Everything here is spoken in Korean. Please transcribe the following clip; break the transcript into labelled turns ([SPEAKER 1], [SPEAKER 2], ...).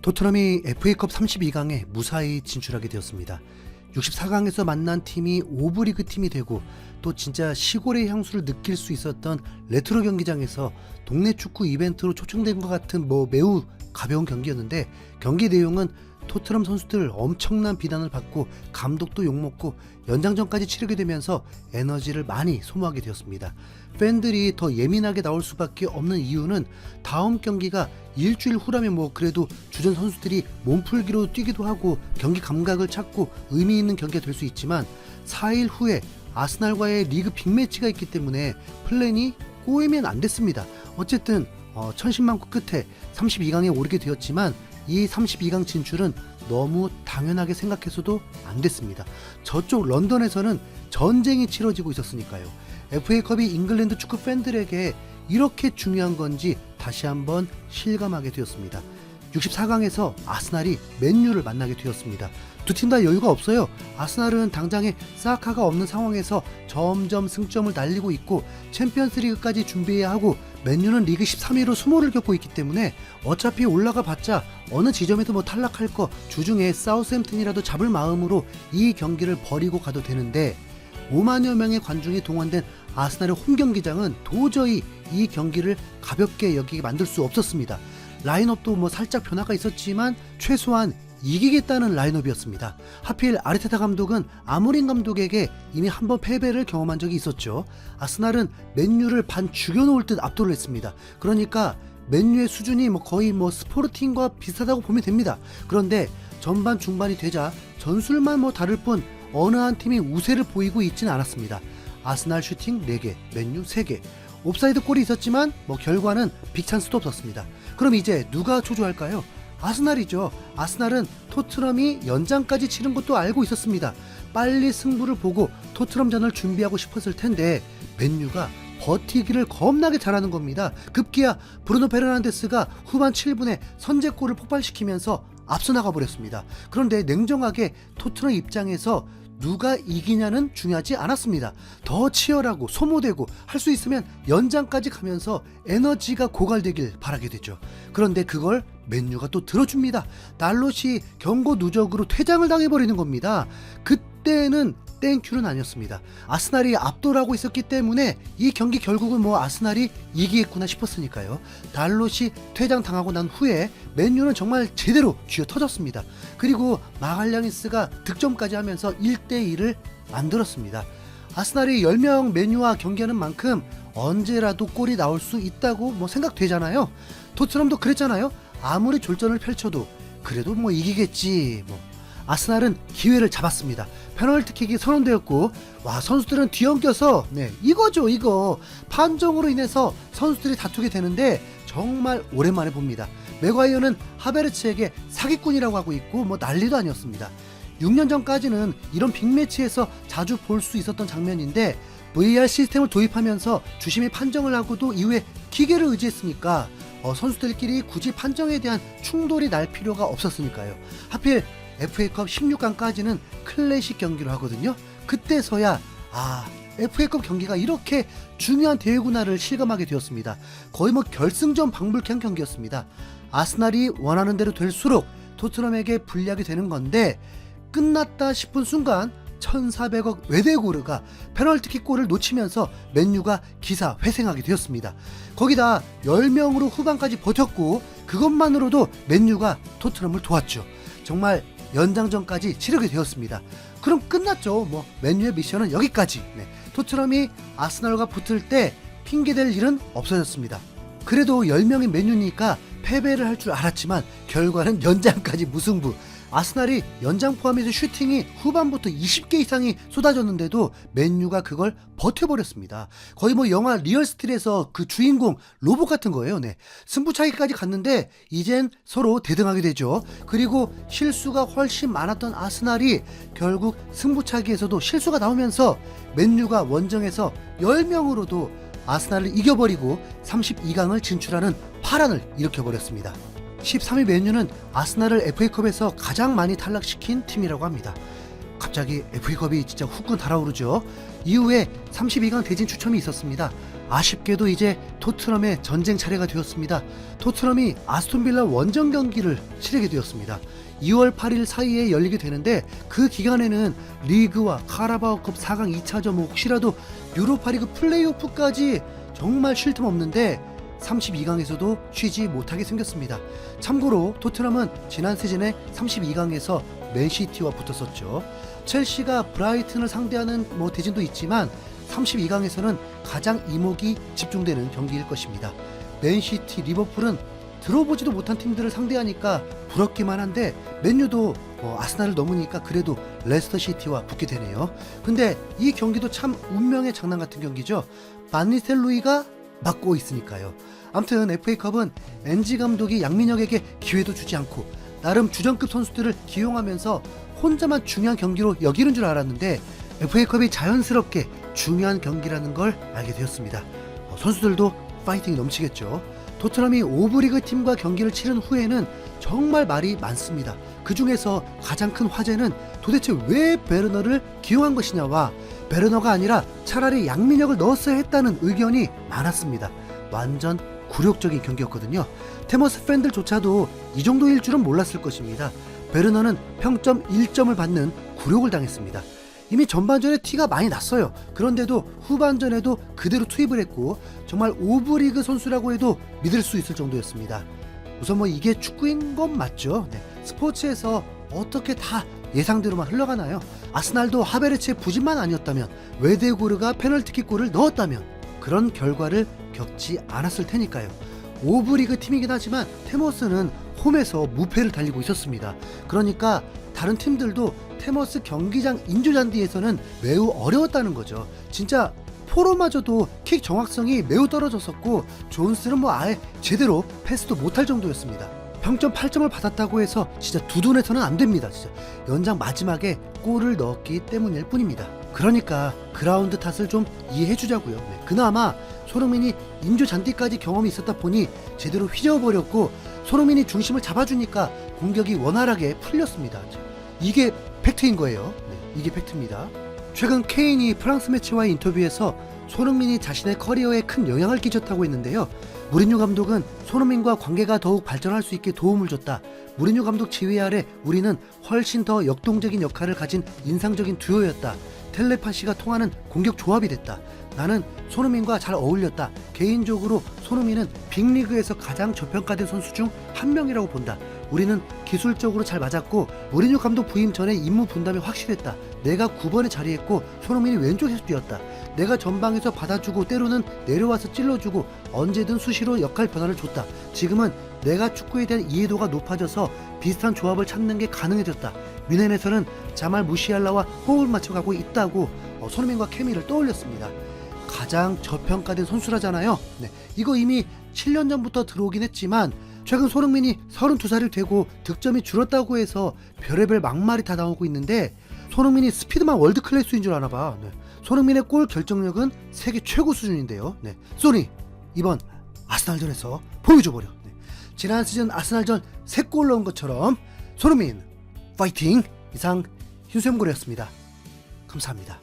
[SPEAKER 1] 토트넘이 FA컵 32강에 무사히 진출하게 되었습니다. 64강에서 만난 팀이 오브리그 팀이 되고 또 진짜 시골의 향수를 느낄 수 있었던 레트로 경기장에서 동네 축구 이벤트로 초청된 것 같은 매우 가벼운 경기였는데, 경기 내용은 토트넘 선수들 엄청난 비난을 받고 감독도 욕먹고 연장전까지 치르게 되면서 에너지를 많이 소모하게 되었습니다. 팬들이 더 예민하게 나올 수밖에 없는 이유는 다음 경기가 일주일 후라면 그래도 주전 선수들이 몸풀기로 뛰기도 하고 경기 감각을 찾고 의미 있는 경기가 될 수 있지만 4일 후에 아스날과의 리그 빅매치가 있기 때문에 플랜이 꼬이면 안 됐습니다. 어쨌든 천신만고 끝에 32강에 오르게 되었지만 이 32강 진출은 너무 당연하게 생각해서도 안 됐습니다. 저쪽 런던에서는 전쟁이 치러지고 있었으니까요. FA컵이 잉글랜드 축구 팬들에게 이렇게 중요한 건지 다시 한번 실감하게 되었습니다. 64강에서 아스날이 맨유를 만나게 되었습니다. 두 팀 다 여유가 없어요. 아스날은 당장에 사카가 없는 상황에서 점점 승점을 날리고 있고 챔피언스리그까지 준비해야 하고, 맨유는 리그 13위로 수모를 겪고 있기 때문에 어차피 올라가 봤자 어느 지점에도 탈락할 거 주중에 사우스햄튼이라도 잡을 마음으로 이 경기를 버리고 가도 되는데, 5만여 명의 관중이 동원된 아스날의 홈경기장은 도저히 이 경기를 가볍게 여기게 만들 수 없었습니다. 라인업도 살짝 변화가 있었지만 최소한 이기겠다는 라인업이었습니다. 하필 아르테타 감독은 아모린 감독에게 이미 한번 패배를 경험한 적이 있었죠. 아스날은 맨유를 반 죽여놓을 듯 압도를 했습니다. 그러니까 맨유의 수준이 거의 스포르팅과 비슷하다고 보면 됩니다. 그런데 전반 중반이 되자 전술만 다를 뿐 어느 한 팀이 우세를 보이고 있지는 않았습니다. 아스날 슈팅 4개, 맨유 3개. 옵사이드 골이 있었지만 결과는 빅찬스도 없었습니다. 그럼 이제 누가 초조할까요? 아스날이죠. 아스날은 토트넘이 연장까지 치른 것도 알고 있었습니다. 빨리 승부를 보고 토트넘전을 준비하고 싶었을 텐데 맨유가 버티기를 겁나게 잘하는 겁니다. 급기야 브루노 페르난데스가 후반 7분에 선제골을 폭발시키면서 앞서 나가버렸습니다. 그런데 냉정하게 토트넘 입장에서 누가 이기냐는 중요하지 않았습니다. 더 치열하고 소모되고 할 수 있으면 연장까지 가면서 에너지가 고갈되길 바라게 되죠. 그런데 그걸 맨유가 또 들어줍니다. 달롯이 경고 누적으로 퇴장을 당해버리는 겁니다. 그때는 땡큐는 아니었습니다. 아스날이 압도하고 있었기 때문에 이 경기 결국은 아스날이 이기겠구나 싶었으니까요. 달롯이 퇴장당하고 난 후에 맨유는 정말 제대로 쥐어 터졌습니다. 그리고 마갈량이스가 득점까지 하면서 1대1을 만들었습니다. 아스날이 10명 맨유와 경기하는 만큼 언제라도 골이 나올 수 있다고 생각되잖아요. 토트넘도 그랬잖아요. 아무리 졸전을 펼쳐도 그래도 이기겠지. 아스날은 기회를 잡았습니다. 페널티킥이 선언되었고, 선수들은 뒤엉겨서 이거죠, 이거. 판정으로 인해서 선수들이 다투게 되는데 정말 오랜만에 봅니다. 맥과이어는 하베르츠에게 사기꾼이라고 하고 있고 난리도 아니었습니다. 6년 전까지는 이런 빅매치에서 자주 볼 수 있었던 장면인데 VAR 시스템을 도입하면서 주심이 판정을 하고도 이후에 기계를 의지했으니까 선수들끼리 굳이 판정에 대한 충돌이 날 필요가 없었으니까요. 하필 FA컵 16강까지는 클래식 경기로 하거든요. 그때서야 FA컵 경기가 이렇게 중요한 대회구나를 실감하게 되었습니다. 거의 결승전 방불케 한 경기였습니다. 아스날이 원하는 대로 될수록 토트넘에게 불리하게 되는 건데, 끝났다 싶은 순간 1400억 외대고르가 페널티킥 골을 놓치면서 맨유가 기사 회생하게 되었습니다. 거기다 10명으로 후반까지 버텼고 그것만으로도 맨유가 토트넘을 도왔죠. 정말 연장전까지 치르게 되었습니다. 그럼 끝났죠. 맨유의 미션은 여기까지. 토트넘이 아스날과 붙을 때 핑계댈 일은 없어졌습니다. 그래도 10명의 맨유니까 패배를 할 줄 알았지만 결과는 연장까지 무승부. 아스날이 연장 포함해서 슈팅이 후반부터 20개 이상이 쏟아졌는데도 맨유가 그걸 버텨버렸습니다. 거의 영화 리얼스틸에서 그 주인공 로봇 같은 거예요. 승부차기까지 갔는데 이젠 서로 대등하게 되죠. 그리고 실수가 훨씬 많았던 아스날이 결국 승부차기에서도 실수가 나오면서 맨유가 원정에서 10명으로도 아스날을 이겨버리고 32강을 진출하는 파란을 일으켜버렸습니다. 13위 맨유는 아스날을 FA컵에서 가장 많이 탈락시킨 팀이라고 합니다. 갑자기 FA컵이 진짜 후끈 달아오르죠. 이후에 32강 대진 추첨이 있었습니다. 아쉽게도 이제 토트넘의 전쟁 차례가 되었습니다. 토트넘이 아스톤빌라 원정 경기를 치르게 되었습니다. 2월 8일 사이에 열리게 되는데 그 기간에는 리그와 카라바오컵 4강 2차전 혹시라도 유로파리그 플레이오프까지 정말 쉴 틈 없는데 32강에서도 쉬지 못하게 생겼습니다. 참고로 토트넘은 지난 시즌에 32강에서 맨시티와 붙었었죠. 첼시가 브라이튼을 상대하는 대진도 있지만 32강에서는 가장 이목이 집중되는 경기일 것입니다. 맨시티, 리버풀은 들어보지도 못한 팀들을 상대하니까 부럽기만 한데 맨유도 아스날을 넘으니까 그래도 레스터시티와 붙게 되네요. 근데 이 경기도 참 운명의 장난 같은 경기죠. 반니스텔로이가 맡고 있으니까요. 아무튼 FA컵은 엔지 감독이 양민혁에게 기회도 주지 않고 나름 주전급 선수들을 기용하면서 혼자만 중요한 경기로 여기는 줄 알았는데 FA컵이 자연스럽게 중요한 경기라는 걸 알게 되었습니다. 선수들도 파이팅이 넘치겠죠. 토트넘이 5부 리그 팀과 경기를 치른 후에는 정말 말이 많습니다. 그 중에서 가장 큰 화제는 도대체 왜 베르너를 기용한 것이냐와 베르너가 아니라 차라리 양민혁을 넣었어야 했다는 의견이 많았습니다. 완전 굴욕적인 경기였거든요. 테머스 팬들조차도 이 정도일 줄은 몰랐을 것입니다. 베르너는 평점 1점을 받는 굴욕을 당했습니다. 이미 전반전에 티가 많이 났어요. 그런데도 후반전에도 그대로 투입을 했고 정말 오브리그 선수라고 해도 믿을 수 있을 정도였습니다. 우선 이게 축구인 건 맞죠. 스포츠에서 어떻게 다 예상대로만 흘러가나요? 아스날도 하베르츠의 부진만 아니었다면, 웨데고르가 페널티킥골을 넣었다면 그런 결과를 겪지 않았을 테니까요. 오브리그 팀이긴 하지만 테머스는 홈에서 무패를 달리고 있었습니다. 그러니까 다른 팀들도 테머스 경기장 인조잔디에서는 매우 어려웠다는 거죠. 진짜 포로마저도 킥 정확성이 매우 떨어졌었고 존스는 아예 제대로 패스도 못할 정도였습니다. 평점 8점을 받았다고 해서 진짜 두둔해서는 안 됩니다. 진짜 연장 마지막에 골을 넣었기 때문일 뿐입니다. 그러니까 그라운드 탓을 좀 이해해주자고요. 그나마 손흥민이 인조잔디까지 경험이 있었다 보니 제대로 휘저어버렸고 손흥민이 중심을 잡아주니까 공격이 원활하게 풀렸습니다. 이게 팩트인 거예요. 이게 팩트입니다. 최근 케인이 프랑스 매체와의 인터뷰에서 손흥민이 자신의 커리어에 큰 영향을 끼쳤다고 했는데요. 무리뉴 감독은 손흥민과 관계가 더욱 발전할 수 있게 도움을 줬다. 무리뉴 감독 지휘 아래 우리는 훨씬 더 역동적인 역할을 가진 인상적인 듀오였다. 텔레파시가 통하는 공격 조합이 됐다. 나는 손흥민과 잘 어울렸다. 개인적으로 손흥민은 빅리그에서 가장 저평가된 선수 중 한 명이라고 본다. 우리는 기술적으로 잘 맞았고 무리뉴 감독 부임 전에 임무 분담이 확실했다. 내가 9번에 자리했고 손흥민이 왼쪽에서 뛰었다. 내가 전방에서 받아주고 때로는 내려와서 찔러주고 언제든 수시로 역할 변화를 줬다. 지금은 내가 축구에 대한 이해도가 높아져서 비슷한 조합을 찾는 게 가능해졌다. 뮌헨에서는 자말 무시알라와 호흡을 맞춰가고 있다고 손흥민과 케미를 떠올렸습니다. 가장 저평가된 선수라잖아요. 이거 이미 7년 전부터 들어오긴 했지만 최근 손흥민이 32살이 되고 득점이 줄었다고 해서 별의별 막말이 다 나오고 있는데 손흥민이 스피드만 월드 클래스인 줄 아나봐. 손흥민의 골 결정력은 세계 최고 수준인데요. 소니 이번 아스날전에서 보여줘버려. 지난 시즌 아스날전 3골 넣은 것처럼 손흥민 파이팅! 이상 휴수영골이었습니다. 감사합니다.